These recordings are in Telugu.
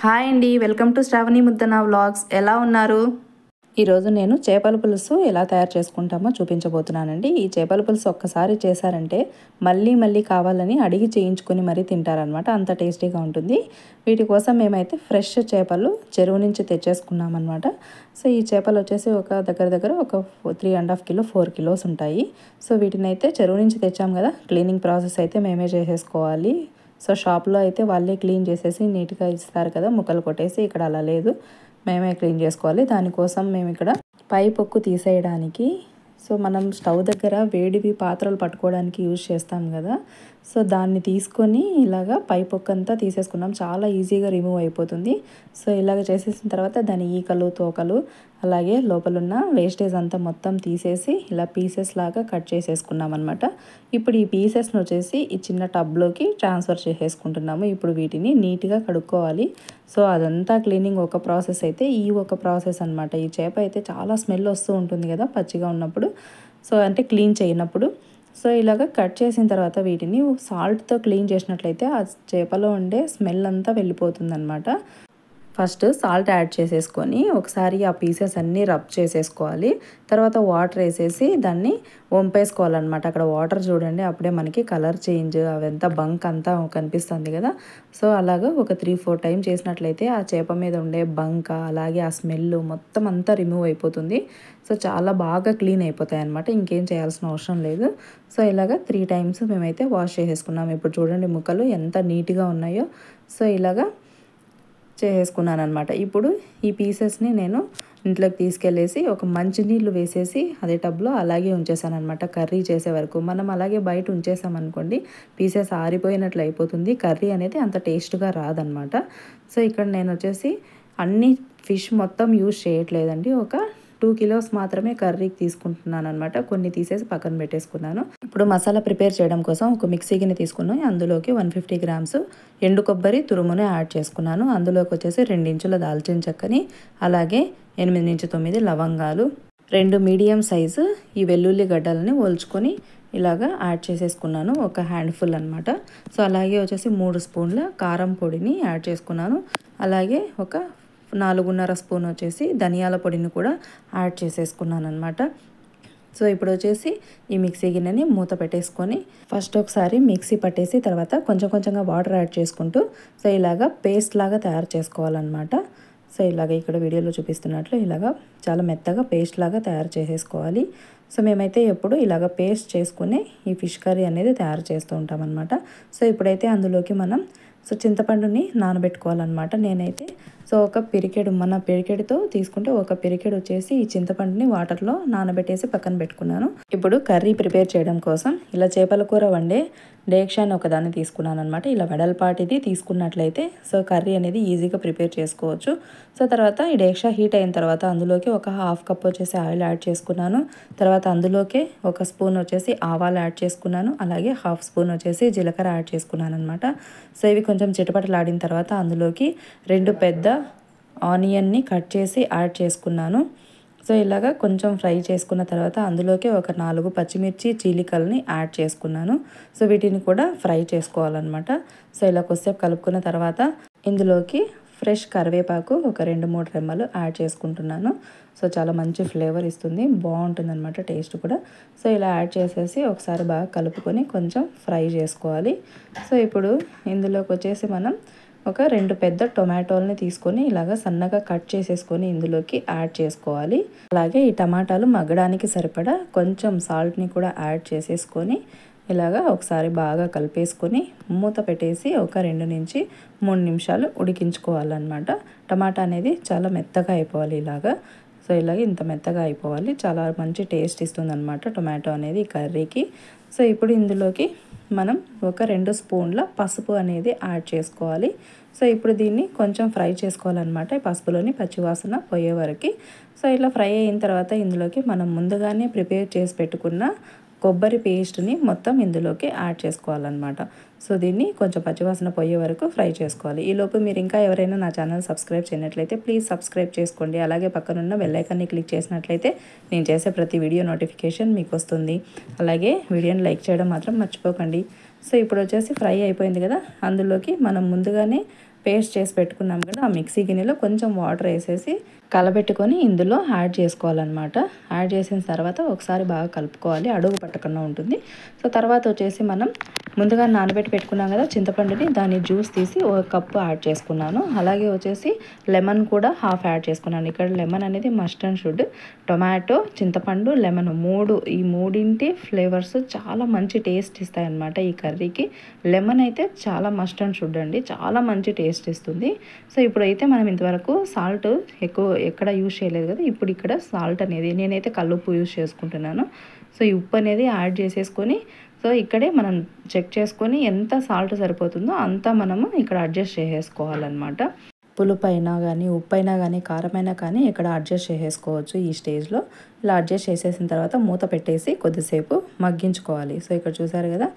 హాయ్ అండి, welcome to Sravani Muddana vlogs. ఎలా ఉన్నారు? ఈరోజు నేను చేపల పులుసు ఎలా తయారు చేసుకుంటామో చూపించబోతున్నానండి. ఈ చేపల పులుసు ఒక్కసారి చేశారంటే మళ్ళీ మళ్ళీ కావాలని అడిగి చేయించుకొని మరీ తింటారనమాట. అంత టేస్టీగా ఉంటుంది. వీటి కోసం మేమైతే ఫ్రెష్ చేపలు చెరువు నుంచి తెచ్చేసుకున్నామన్నమాట. సో ఈ చేపలు వచ్చేసి ఒక దగ్గర ఒక 3.5 కిలో 4 కిలోస్ ఉంటాయి. సో వీటిని అయితే చెరువు నుంచి తెచ్చాం కదా, క్లీనింగ్ ప్రాసెస్ అయితే మేమే చేసేసుకోవాలి. సో షాప్లో అయితే వాళ్ళే క్లీన్ చేసేసి నీట్గా ఇస్తారు కదా, ముక్కలు కొట్టేసి. ఇక్కడ అలా లేదు, మేమే క్లీన్ చేసుకోవాలి. దానికోసం మేము ఇక్కడ పై పొక్కు తీసేయడానికి, సో మనం స్టవ్ దగ్గర వేడివి పాత్రలు పట్టుకోవడానికి యూజ్ చేస్తాం కదా, సో దాన్ని తీసుకొని ఇలాగా పై పొక్కు అంతా తీసేసుకున్నాం. చాలా ఈజీగా రిమూవ్ అయిపోతుంది. సో ఇలాగ చేసేసిన తర్వాత దాని ఈకలు తోకలు అలాగే లోపలున్న వేస్టేజ్ అంతా మొత్తం తీసేసి ఇలా పీసెస్ లాగా కట్ చేసేసుకున్నాం అనమాట. ఇప్పుడు ఈ పీసెస్ని వచ్చేసి ఈ చిన్న టబ్లోకి ట్రాన్స్ఫర్ చేసేసుకుంటున్నాము. ఇప్పుడు వీటిని నీట్గా కడుక్కోవాలి. సో అదంతా క్లీనింగ్ ఒక ప్రాసెస్ అయితే ఈ ఒక ప్రాసెస్ అనమాట. ఈ చేప అయితే చాలా స్మెల్ వస్తూ ఉంటుంది కదా పచ్చిగా ఉన్నప్పుడు, సో అంటే క్లీన్ చేయనప్పుడు. సో ఇలాగ కట్ చేసిన తర్వాత వీటిని సాల్ట్తో క్లీన్ చేసినట్లయితే ఆ చేపలో ఉండే స్మెల్ అంతా వెళ్ళిపోతుంది అనమాట. ఫస్ట్ సాల్ట్ యాడ్ చేసేసుకొని ఒకసారి ఆ పీసెస్ అన్నీ రబ్ చేసేసుకోవాలి. తర్వాత వాటర్ వేసేసి దాన్ని వంపేసుకోవాలన్నమాట. అక్కడ వాటర్ చూడండి, అప్పుడే మనకి కలర్ చేంజ్ అవంతా బంక్ అంతా కనిపిస్తుంది కదా. సో అలాగా ఒక 3-4 టైం చేసినట్లయితే ఆ చేప మీద ఉండే బంక అలాగే ఆ స్మెల్ మొత్తం అంతా రిమూవ్ అయిపోతుంది. సో చాలా బాగా క్లీన్ అయిపోతాయి అన్నమాట. ఇంకేం చేయాల్సిన అవసరం లేదు. సో ఇలాగా 3 టైమ్స్ మేమైతే వాష్ చేసేసుకున్నాం. ఇప్పుడు చూడండి ముక్కలు ఎంత నీట్గా ఉన్నాయో. సో ఇలాగా చేసేసుకున్నాను అనమాట. ఇప్పుడు ఈ పీసెస్ని నేను ఇంట్లోకి తీసుకెళ్ళేసి ఒక మంచినీళ్ళు వేసేసి అదే టబ్లో అలాగే ఉంచేసాను అనమాట. కర్రీ చేసే వరకు మనం అలాగే బయట ఉంచేసామనుకోండి, పీసెస్ ఆరిపోయినట్లు అయిపోతుంది. కర్రీ అనేది అంత టేస్ట్గా రాదనమాట. సో ఇక్కడ నేను వచ్చేసి అన్ని ఫిష్ మొత్తం యూజ్ చేయట్లేదండి. ఒక 2 కిలోస్ మాత్రమే కర్రీకి తీసుకుంటున్నాను అనమాట. కొన్ని తీసేసి పక్కన పెట్టేసుకున్నాను. ఇప్పుడు మసాలా ప్రిపేర్ చేయడం కోసం ఒక మిక్సీ గిన్నె తీసుకున్నాను. అందులోకి 150 గ్రామ్స్ ఎండు కొబ్బరి తురుమును యాడ్ చేసుకున్నాను. అందులోకి వచ్చేసి 2 ఇంచుల దాల్చిన చెక్కని, అలాగే 8-9 లవంగాలు, 2 మీడియం సైజు ఈ వెల్లుల్లి గడ్డలని ఒలుచుకొని ఇలాగా యాడ్ చేసేసుకున్నాను. ఒక హ్యాండ్ఫుల్ అనమాట. సో అలాగే వచ్చేసి 3 స్పూన్ల కారం పొడిని యాడ్ చేసుకున్నాను. అలాగే ఒక 4.5 స్పూన్ వచ్చేసి ధనియాల పొడిని కూడా యాడ్ చేసేసుకున్నాను అనమాట. సో ఇప్పుడు వచ్చేసి ఈ మిక్సీ గిన్నెని మూత పెట్టేసుకొని ఫస్ట్ ఒకసారి మిక్సీ పట్టేసి తర్వాత కొంచెంగా వాటర్ యాడ్ చేసుకుంటూ సో ఇలాగా పేస్ట్ లాగా తయారు చేసుకోవాలన్నమాట. సో ఇలాగ ఇక్కడ వీడియోలో చూపిస్తున్నట్లు ఇలాగా చాలా మెత్తగా పేస్ట్ లాగా తయారు చేసేసుకోవాలి. సో మేమైతే ఎప్పుడు ఇలాగ పేస్ట్ చేసుకుని ఈ ఫిష్ కర్రీ అనేది తయారు చేస్తూ ఉంటాం అనమాట. సో ఇప్పుడైతే అందులోకి మనం చింతపండుని నానబెట్టుకోవాలన్నమాట. నేనైతే ఒక పిరికెడు, మన పిరికెడుతో తీసుకుంటే ఒక పిరికెడు వచ్చేసి ఈ చింతపండుని వాటర్లో నానబెట్టేసి పక్కన పెట్టుకున్నాను. ఇప్పుడు కర్రీ ప్రిపేర్ చేయడం కోసం ఇలా చేపల కూర వండే డేక్షాన్ని ఒకదాన్ని తీసుకున్నాను అనమాట. ఇలా వెడల్పాటిది తీసుకున్నట్లయితే సో కర్రీ అనేది ఈజీగా ప్రిపేర్ చేసుకోవచ్చు. సో తర్వాత ఈ డేక్షా హీట్ అయిన తర్వాత అందులోకి ఒక 1/2 కప్ వచ్చేసి ఆయిల్ యాడ్ చేసుకున్నాను. తర్వాత అందులోకే 1 స్పూన్ వచ్చేసి ఆవాలు యాడ్ చేసుకున్నాను. అలాగే 1/2 స్పూన్ వచ్చేసి జీలకర్ర యాడ్ చేసుకున్నాను అనమాట. సో ఇవి కొంచెం చిటపటలాడిన తర్వాత అందులోకి 2 పెద్ద ఆనియన్ని కట్ చేసి యాడ్ చేసుకున్నాను. సో ఇలాగా కొంచెం ఫ్రై చేసుకున్న తర్వాత అందులోకి ఒక 4 పచ్చిమిర్చి చీలికల్ని యాడ్ చేసుకున్నాను. సో వీటిని కూడా ఫ్రై చేసుకోవాలన్నమాట. సో ఇలా కొద్దిసేపు కలుపుకున్న తర్వాత ఇందులోకి ఫ్రెష్ కరివేపాకు ఒక 2-3 రెమ్మలు యాడ్ చేసుకుంటున్నాను. సో చాలా మంచి ఫ్లేవర్ ఇస్తుంది, బాగుంటుంది అనమాట టేస్ట్ కూడా. సో ఇలా యాడ్ చేసేసి ఒకసారి బాగా కలుపుకొని కొంచెం ఫ్రై చేసుకోవాలి. సో ఇప్పుడు ఇందులోకి వచ్చేసి మనం ఒక 2 పెద్ద టొమాటోల్ని తీసుకొని ఇలాగ సన్నగా కట్ చేసేసుకొని ఇందులోకి యాడ్ చేసుకోవాలి. అలాగే ఈ టమాటాలు మగ్గడానికి సరిపడా కొంచెం సాల్ట్ని కూడా యాడ్ చేసేసుకొని ఇలాగా ఒకసారి బాగా కలిపేసుకొని మూత పెట్టేసి ఒక 2-3 నిమిషాలు ఉడికించుకోవాలన్నమాట. టమాటా అనేది చాలా మెత్తగా అయిపోవాలి ఇలాగా. సో ఇలాగ ఇంత మెత్తగా అయిపోవాలి, చాలా మంచి టేస్ట్ ఇస్తుంది అనమాట టొమాటో అనేది కర్రీకి. సో ఇప్పుడు ఇందులోకి మనం ఒక 2 స్పూన్ల పసుపు అనేది యాడ్ చేసుకోవాలి. సో ఇప్పుడు దీన్ని కొంచెం ఫ్రై చేసుకోవాలన్నమాట, పసుపులోని పచ్చివాసన పోయే వరకు. సో ఇలా ఫ్రై అయిన తర్వాత ఇందులోకి మనం ముందుగానే ప్రిపేర్ చేసి పెట్టుకున్న కొబ్బరి పేస్ట్ని మొత్తం ఇందులోకి యాడ్ చేసుకోవాలన్నమాట. సో దీన్ని కొంచెం పచ్చివాసన పోయే వరకు ఫ్రై చేసుకోవాలి. ఈలోపు మీరు ఇంకా ఎవరైనా నా ఛానల్ సబ్స్క్రైబ్ చేయనట్లయితే ప్లీజ్ సబ్స్క్రైబ్ చేసుకోండి. అలాగే పక్కనున్న బెల్ ఐకాన్ని క్లిక్ చేసినట్లయితే నేను చేసే ప్రతి వీడియో నోటిఫికేషన్ మీకు వస్తుంది. అలాగే వీడియోని లైక్ చేయడం మాత్రం మర్చిపోకండి. సో ఇప్పుడు వచ్చేసి ఫ్రై అయిపోయింది కదా, అందులోకి మనం ముందుగానే పేస్ట్ చేసి పెట్టుకున్నాం కదా, ఆ మిక్సీ గిన్నెలో కొంచెం వాటర్ వేసేసి కలబెట్టుకొని ఇందులో యాడ్ చేసుకోవాలన్నమాట. యాడ్ చేసిన తర్వాత ఒకసారి బాగా కలుపుకోవాలి, అడుగు పట్టకుండా ఉంటుంది. సో తర్వాత వచ్చేసి మనం ముందుగా నానబెట్టి పెట్టుకున్నాం కదా చింతపండుని, దాని జ్యూస్ తీసి ఒక కప్పు యాడ్ చేసుకున్నాను. అలాగే వచ్చేసి లెమన్ కూడా హాఫ్ యాడ్ చేసుకున్నాను. ఇక్కడ లెమన్ అనేది మస్ట్ అండ్ షుడ్. టొమాటో, చింతపండు, లెమన్ ఈ మూడింటి ఫ్లేవర్స్ చాలా మంచి టేస్ట్ ఇస్తాయి అన్నమాట ఈ కర్రీకి. లెమన్ అయితే చాలా మస్ట్ అండ్ షుడ్ అండి, చాలా మంచి టేస్ట్ ఇస్తుంది. సో ఇప్పుడైతే మనం ఇంతవరకు సాల్ట్ ఎక్కువ ఎక్కడ యూజ్ చేయలేదు కదా, ఇప్పుడు ఇక్కడ సాల్ట్ అనేది నేనైతే కల్లుప్పు యూజ్ చేసుకుంటున్నాను. సో ఈ ఉప్పు అనేది యాడ్ చేసేసుకొని, సో ఇక్కడే మనం చెక్ చేసుకొని ఎంత సాల్ట్ సరిపోతుందో అంతా మనము ఇక్కడ అడ్జస్ట్ చేసేసుకోవాలన్నమాట. పులుపు అయినా కానీ, ఉప్పు అయినా కానీ, కారమైనా కానీ ఇక్కడ అడ్జస్ట్ చేసేసుకోవచ్చు ఈ స్టేజ్లో. ఇలా అడ్జస్ట్ చేసేసిన తర్వాత మూత పెట్టేసి కొద్దిసేపు మగ్గించుకోవాలి. సో ఇక్కడ చూసారు కదా,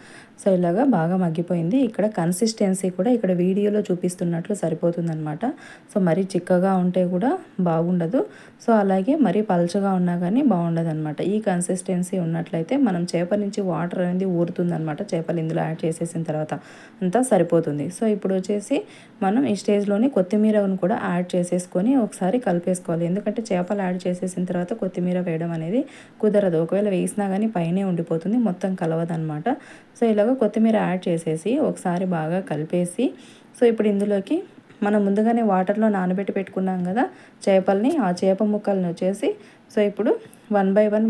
సో ఇలాగా బాగా మగ్గిపోయింది. ఇక్కడ కన్సిస్టెన్సీ కూడా ఇక్కడ వీడియోలో చూపిస్తున్నట్లు సరిపోతుందన్నమాట. సో మరీ చిక్కగా ఉంటే కూడా బాగుండదు, సో అలాగే మరీ పలచగా ఉన్నా కానీ బాగుండదు అనమాట. ఈ కన్సిస్టెన్సీ ఉన్నట్లయితే మనం చేప నుంచి వాటర్ అనేది ఊరుతుందన్నమాట. చేపలు ఇందులో యాడ్ చేసేసిన తర్వాత అంతా సరిపోతుంది. సో ఇప్పుడు వచ్చేసి మనం ఈ స్టేజ్లోని కొత్తిమీరను కూడా యాడ్ చేసేసుకొని ఒకసారి కలిపేసుకోవాలి. ఎందుకంటే చేపలు యాడ్ చేసేసిన తర్వాత కొత్తిమీర వేయడం అనేది కుదరదు. ఒకవేళ వేసినా కానీ పైనే ఉండిపోతుంది, మొత్తం కలవదనమాట. సో ఇలాగ కొత్తిమీర యాడ్ చేసేసి ఒకసారి బాగా కలిపేసి, సో ఇప్పుడు ఇందులోకి మనం ముందుగానే వాటర్లో నానబెట్టి పెట్టుకున్నాం కదా చేపల్ని, ఆ చేప ముక్కల్ని వచ్చేసి సో ఇప్పుడు వన్ బై వన్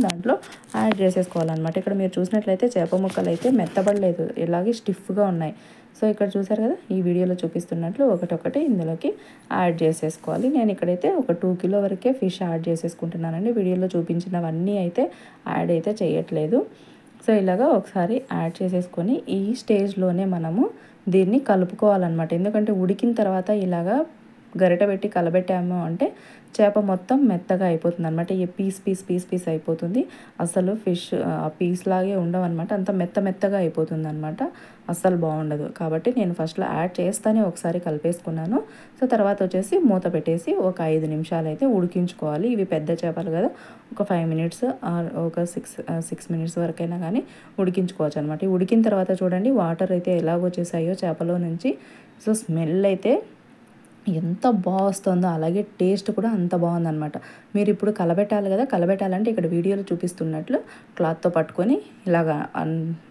దాంట్లో యాడ్ చేసేసుకోవాలన్నమాట. ఇక్కడ మీరు చూసినట్లయితే చేప ముక్కలు అయితే మెత్తబడలేదు, ఇలాగే స్టిఫ్గా ఉన్నాయి. సో ఇక్కడ చూసారు కదా, ఈ వీడియోలో చూపిస్తున్నట్లు ఒకటొకటి ఇందులోకి యాడ్ చేసేసుకోవాలి. నేను ఇక్కడైతే ఒక 2 కిలో వరకే ఫిష్ యాడ్ చేసేసుకుంటున్నానండి. వీడియోలో చూపించినవన్నీ అయితే యాడ్ అయితే చేయట్లేదు. సో ఇలాగా ఒకసారి యాడ్ చేసేసుకొని ఈ స్టేజ్లోనే మనము దీన్ని కలుపుకోవాలన్నమాట. ఎందుకంటే ఉడికిన తర్వాత ఇలాగా గరిట పెట్టి కలబెట్టాము అంటే చేప మొత్తం మెత్తగా అయిపోతుంది అనమాట. ఈ పీస్ అయిపోతుంది. అసలు ఫిష్ ఆ పీస్ లాగే ఉండవన్నమాట, అంత మెత్తగా అయిపోతుంది అనమాట. అస్సలు బాగుండదు. కాబట్టి నేను ఫస్ట్లో యాడ్ చేస్తానే ఒకసారి కలిపేసుకున్నాను. సో తర్వాత వచ్చేసి మూత పెట్టేసి ఒక 5 నిమిషాలు అయితే ఉడికించుకోవాలి. ఇవి పెద్ద చేపలు కదా, ఒక 5 మినిట్స్ ఒక 6 మినిట్స్ వరకైనా కానీ ఉడికించుకోవచ్చు అనమాట. ఉడికిన తర్వాత చూడండి వాటర్ అయితే ఎలాగొచ్చేసాయో చేపలో నుంచి. సో స్మెల్ అయితే ఎంత బాగా వస్తుందో, అలాగే టేస్ట్ కూడా అంత బాగుందన్నమాట. మీరు ఇప్పుడు కలబెట్టాలి కదా, కలబెట్టాలంటే ఇక్కడ వీడియోలో చూపిస్తున్నట్లు క్లాత్తో పట్టుకొని ఇలాగా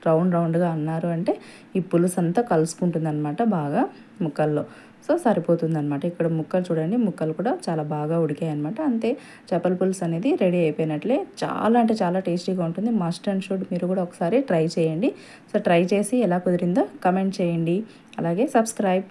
రౌండ్గా అన్నారు అంటే ఈ పులుసు అంతా కలుసుకుంటుందన్నమాట బాగా ముక్కల్లో. సో సరిపోతుందన్నమాట. ఇక్కడ ముక్కలు చూడండి, ముక్కలు కూడా చాలా బాగా ఉడికాయి అనమాట. అంతే, చేపల పులుసు అనేది రెడీ అయిపోయినట్లే. చాలా అంటే చాలా టేస్టీగా ఉంటుంది. మస్ట్ అండ్ షుడ్ మీరు కూడా ఒకసారి ట్రై చేయండి. సో ట్రై చేసి ఎలా కుదిరిందో కమెంట్ చేయండి, అలాగే సబ్స్క్రైబ్.